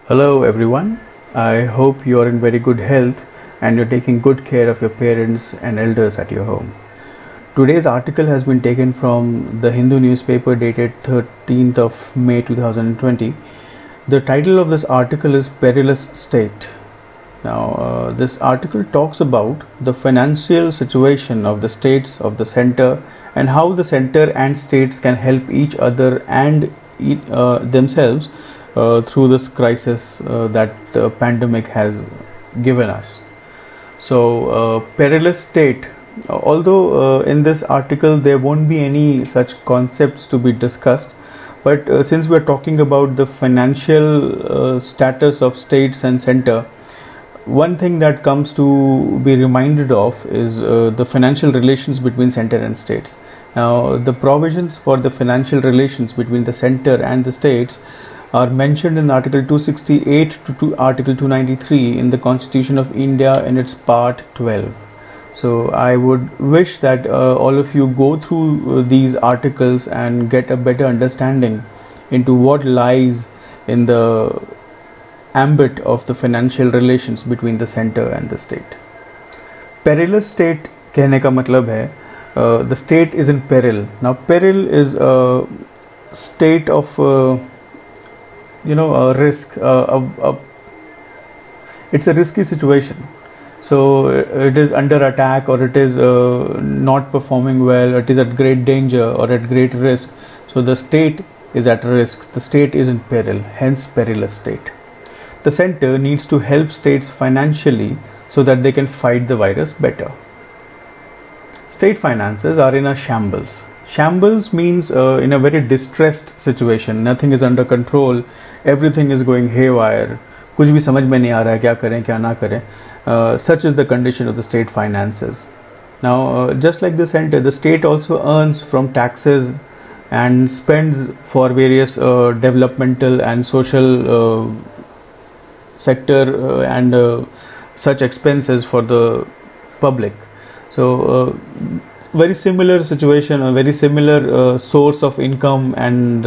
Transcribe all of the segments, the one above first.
Hello everyone, I hope you are in very good health and you're taking good care of your parents and elders at your home. Today's article has been taken from the Hindu newspaper dated 13th of May 2020. The title of this article is Perilous State. Now this article talks about the financial situation of the states, of the center, and how the center and states can help each other and themselves through this crisis that the pandemic has given us. So perilous state, although in this article there won't be any such concepts to be discussed, but since we are talking about the financial status of states and center, one thing that comes to be reminded of is the financial relations between center and states. Now the provisions for the financial relations between the center and the states are mentioned in Article 268 to Article 293 in the Constitution of India in its Part 12. So I would wish that all of you go through these articles and get a better understanding into what lies in the ambit of the financial relations between the center and the state. Perilous state कहने का मतलब है the state is in peril. Now peril is a state of a risk. It's a risky situation. So it is under attack, or it is not performing well, it is at great danger or at great risk. So the state is at risk. The state is in peril, hence perilous state. The center needs to help states financially so that they can fight the virus better. State finances are in a shambles. Shambles means in a very distressed situation. Nothing is under control. Everything is going haywire. कुछ भी समझ में नहीं आ रहा है क्या करें क्या ना करें. Such is the condition of the state finances. Now, just like the center, the state also earns from taxes and spends for various developmental and social sector and such expenses for the public. So very similar situation, a very similar source of income and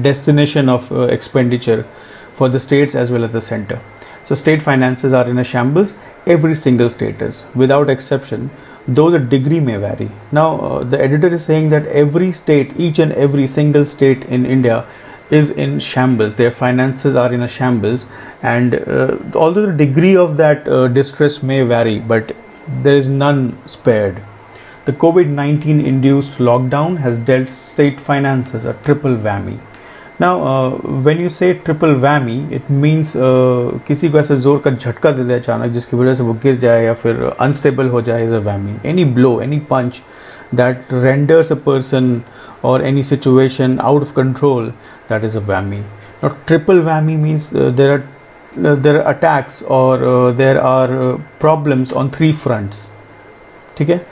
destination of expenditure for the states as well as the center. So state finances are in a shambles. Every single state is, without exception, though the degree may vary. Now the editor is saying that every state, each and every single state in India is in shambles. Their finances are in a shambles, and although the degree of that distress may vary, but there is none spared. The COVID-19 induced lockdown has dealt state finances a triple whammy. Now when you say triple whammy, it means किसी को ऐसा जोर का झटका दे दे अचानक जिसकी वजह से वो गिर जाए या फिर unstable हो जाए is a whammy. Any blow, any punch that renders a person or any situation out of control, that is a whammy. Now triple whammy means there are attacks or there are problems on three fronts. ठीक है?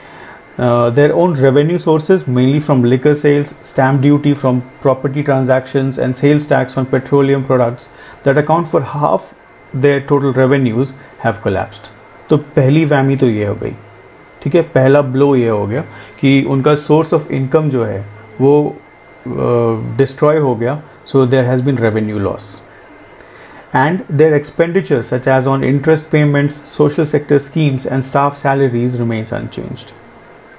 Their own revenue sources, mainly from liquor sales, stamp duty from property transactions, and sales tax on petroleum products that account for half their total revenues, have collapsed. तो पहली whammy तो ये हो गई, ठीक है. पहला ब्लो ये हो गया कि उनका सोर्स ऑफ इनकम जो है वो डिस्ट्रॉय हो गया. So there has been revenue loss. And their expenditures such as on interest payments, social sector schemes and staff salaries remains unchanged.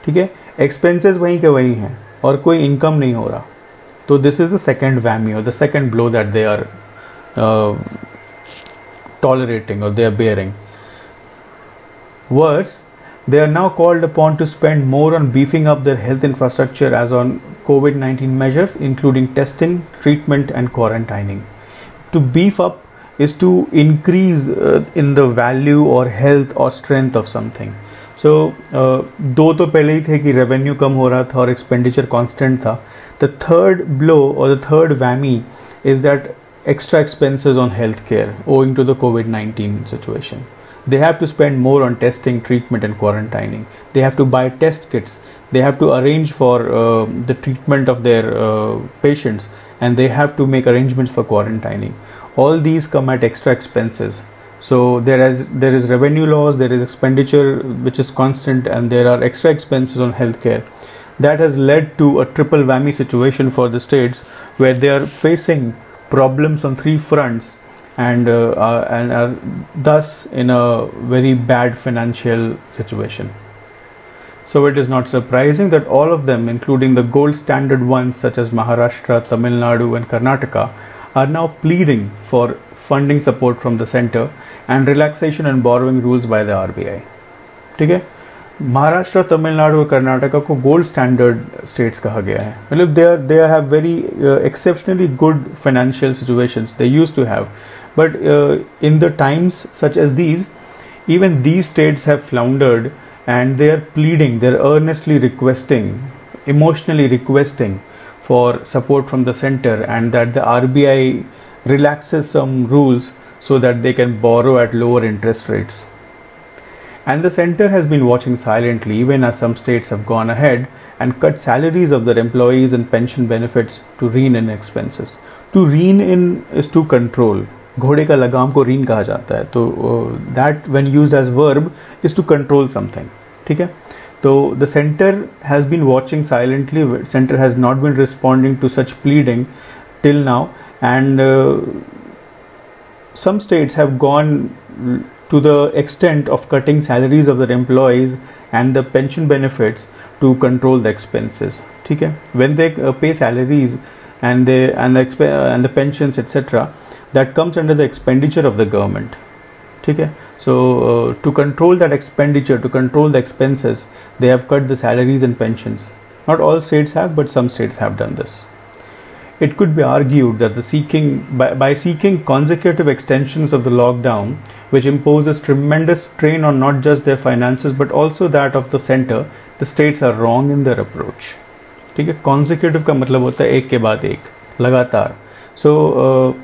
ठीक है, एक्सपेंसेस वहीं के वहीं हैं और कोई इनकम नहीं हो रहा. तो this is the second whammy or the second blow that they are tolerating or they are bearing. Worse, they are now called upon to spend more on beefing up their health infrastructure as on COVID-19 measures, including testing, treatment and quarantining. To beef up is to increase in the value or health or strength of something. So दो तो पहले ही थे कि revenue कम हो रहा था और expenditure constant था. द थर्ड ब्लो और the third whammy is that extra expenses on healthcare owing to the COVID-19 situation. They have to spend more on testing, treatment and quarantining. They have to buy test kits. They have to arrange for the treatment of their patients, and they have to make arrangements for quarantining. All these come at extra expenses. So there is revenue loss, there is expenditure which is constant, and there are extra expenses on healthcare. That has led to a triple whammy situation for the states where they are facing problems on three fronts, and are thus in a very bad financial situation. So it is not surprising that all of them, including the gold standard ones such as Maharashtra, Tamil Nadu and Karnataka, are now pleading for funding support from the center and relaxation and borrowing rules by the RBI. ठीक है, महाराष्ट्र, तमिलनाडु और कर्नाटका को gold standard states कहा गया है. मतलब they have very exceptionally good financial situations they used to have, but in the times such as these, even these states have floundered, and they are pleading, they are earnestly requesting, emotionally requesting for support from the center, and that the RBI relaxes some rules so that they can borrow at lower interest rates. And the center has been watching silently, even as some states have gone ahead and cut salaries of their employees and pension benefits to rein in expenses. To rein in is to control. घोड़े का लगाम को reign कहा जाता है. तो that when used as verb is to control something. ठीक है. So the center has been watching silently. Center has not been responding to such pleading till now, and some states have gone to the extent of cutting salaries of their employees and the pension benefits to control the expenses. ठीक है. When they pay salaries and the pensions etc., that comes under the expenditure of the government. ठीक है. So to control that expenditure, to control the expenses, they have cut the salaries and pensions. Not all states have, but some states have done this. It could be argued that by seeking consecutive extensions of the lockdown, which imposes tremendous strain on not just their finances but also that of the center, the states are wrong in their approach. ठीक है. Consecutive का मतलब होता है एक के बाद एक, लगातार. So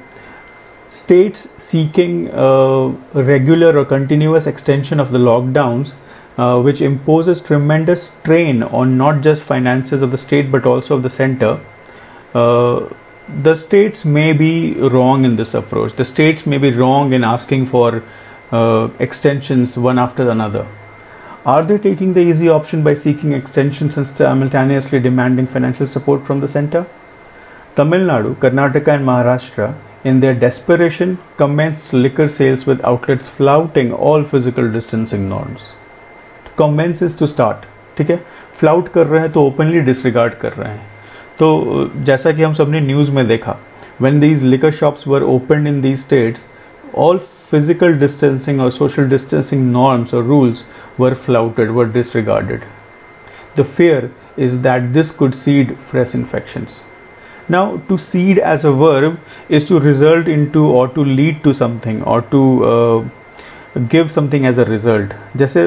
states seeking regular or continuous extension of the lockdowns, which imposes tremendous strain on not just finances of the state but also of the center, the states may be wrong in this approach. The states may be wrong in asking for extensions one after another. Are they taking the easy option by seeking extensions and simultaneously demanding financial support from the center? Tamil Nadu, Karnataka and Maharashtra, in their desperation, commenced liquor sales with outlets flouting all physical distancing norms. To commence is to start. ठीक है. Flout कर रहे हैं तो openly disregard कर रहे हैं. तो जैसा कि हम सबने न्यूज़ में देखा, when these liquor shops were opened in these states, all physical distancing or social distancing norms or rules were flouted, were disregarded. The fear is that this could seed fresh infections. Now, to seed as a verb is to result into or to lead to something or to give something as a result. जैसे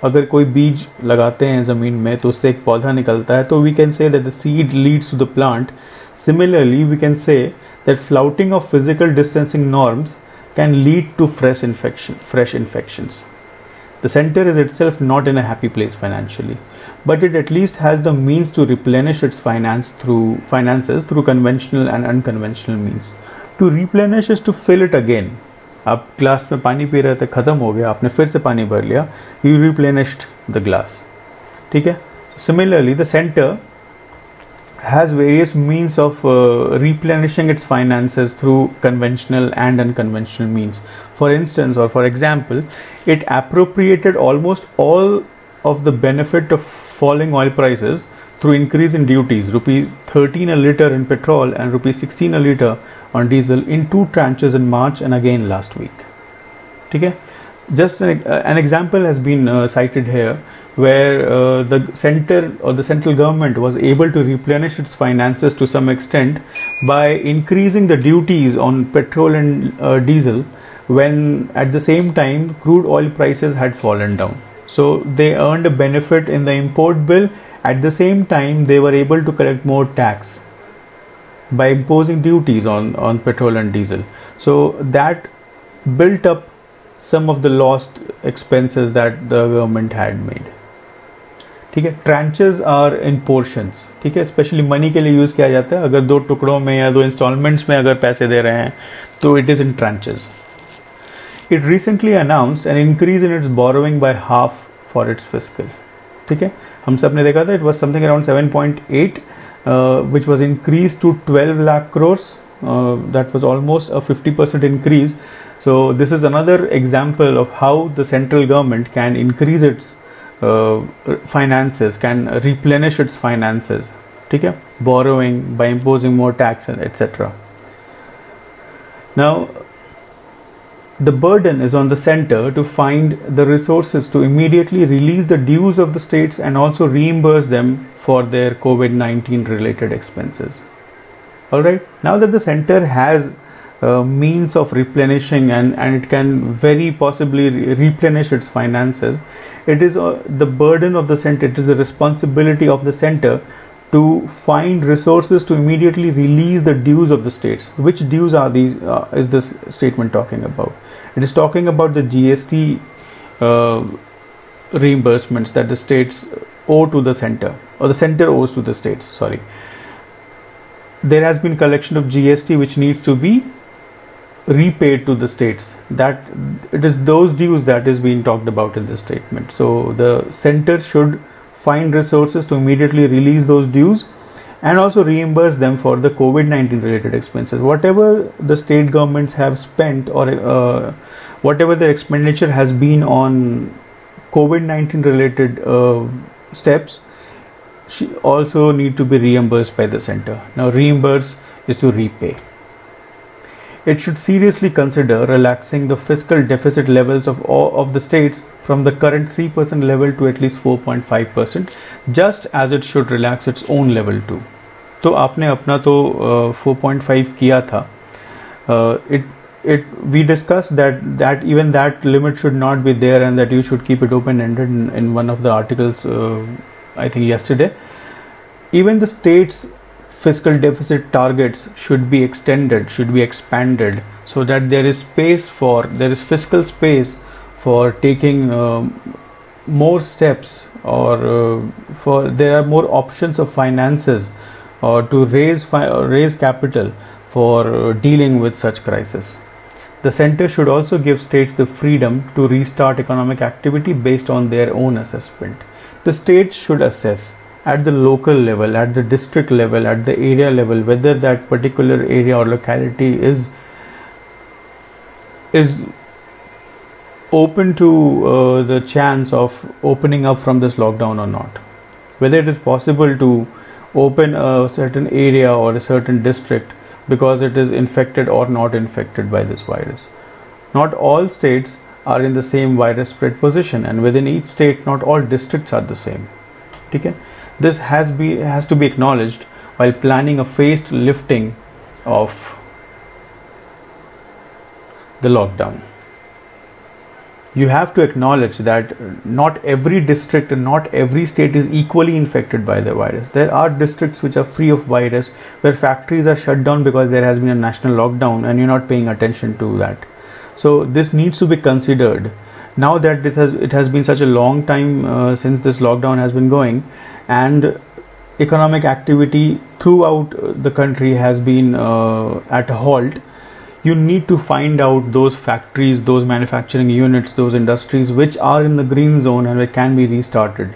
अगर कोई बीज लगाते हैं ज़मीन में तो उससे एक पौधा निकलता है, तो we can say that the seed leads to the plant. Similarly, we can say that flouting of physical distancing norms can lead to fresh infections. The center is itself not in a happy place financially, but it at least has the means to replenish its finances through conventional and unconventional means. To replenish is to fill it again. आप glass में पानी P रहे थे, ख़त्म हो गया, आपने फिर से पानी भर लिया, you replenished the glass. ठीक है. Similarly, the center has various means of replenishing its finances through conventional and unconventional means. For instance, or for example, it appropriated almost all of the benefit of falling oil prices through increase in duties, rupees 13 a litre in petrol and rupees 16 a litre on diesel in 2 tranches in March and again last week. ठीक है. Just an example has been cited here where the center or the central government was able to replenish its finances to some extent by increasing the duties on petrol and diesel when at the same time crude oil prices had fallen down. So they earned a benefit in the import bill. At the same time, they were able to collect more tax by imposing duties on petrol and diesel. So that built up some of the lost expenses that the government had made. ठीक है. Tranches are in portions. ठीक है. Especially money के लिए use किया जाता है. अगर 2 टुकड़ों में या 2 installments में अगर पैसे दे रहे हैं तो it is in tranches. It recently announced an increase in its borrowing by half for its fiscal. ठीक है. हम सब ने देखा था, it was something around 7.8 which was increased to 12 lakh crores That was almost a 50% increase. So this is another example of how the central government can increase its finances, can replenish its finances. Okay? Borrowing by imposing more tax, etc. Now, the burden is on the center to find the resources to immediately release the dues of the states and also reimburse them for their COVID-19 related expenses. Alright, now that the center has means of replenishing and it can very possibly replenish its finances, it is the burden of the center, it is the responsibility of the center to find resources to immediately release the dues of the states. Which dues are these? Is this statement talking about? It is talking about the GST reimbursements that the states owe to the center, or the center owes to the states. Sorry, there has been collection of GST which needs to be repaid to the states. That it is those dues that is being talked about in this statement. So the center should find resources to immediately release those dues and also reimburse them for the COVID-19 related expenses. Whatever the state governments have spent, or whatever their expenditure has been on COVID-19 related steps, also need to be reimbursed by the center. Now, reimburse is to repay. It should seriously consider relaxing the fiscal deficit levels of all of the states from the current 3% level to at least 4.5%, just as it should relax its own level too. तो आपने अपना तो 4.5 किया था. We discussed that even that limit should not be there and that you should keep it open-ended in one of the articles, I think yesterday. Even the states' fiscal deficit targets should be extended, should be expanded, so that there is fiscal space for taking more steps, or there are more options of finances, or to raise capital for dealing with such crisis. The center should also give states the freedom to restart economic activity based on their own assessment. The states should assess at the local level, at the district level, at the area level, whether that particular area or locality is open to the chance of opening up from this lockdown or not. Whether it is possible to open a certain area or a certain district because it is infected or not infected by this virus. Not all states are in the same virus spread position, and within each state not all districts are the same. Okay? This has to be acknowledged while planning a phased lifting of the lockdown. You have to acknowledge that not every district and not every state is equally infected by the virus. There are districts which are free of virus, where factories are shut down because there has been a national lockdown and you're not paying attention to that. So this needs to be considered. Now that it has been such a long time since this lockdown has been going, and economic activity throughout the country has been at a halt, you need to find out those factories, those manufacturing units, those industries which are in the green zone and which can be restarted.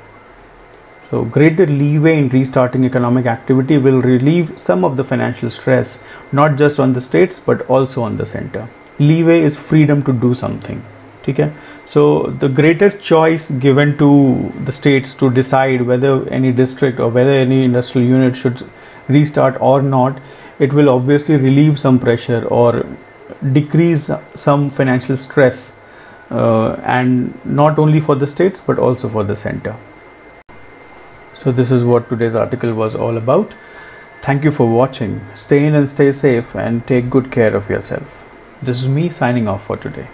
So greater leeway in restarting economic activity will relieve some of the financial stress, not just on the states but also on the center. Leeway is freedom to do something. Okay? So the greater choice given to the states to decide whether any district or whether any industrial unit should restart or not, it will obviously relieve some pressure or decrease some financial stress, and not only for the states but also for the center. So this is what today's article was all about. Thank you for watching. Stay in and stay safe and take good care of yourself. This is me signing off for today.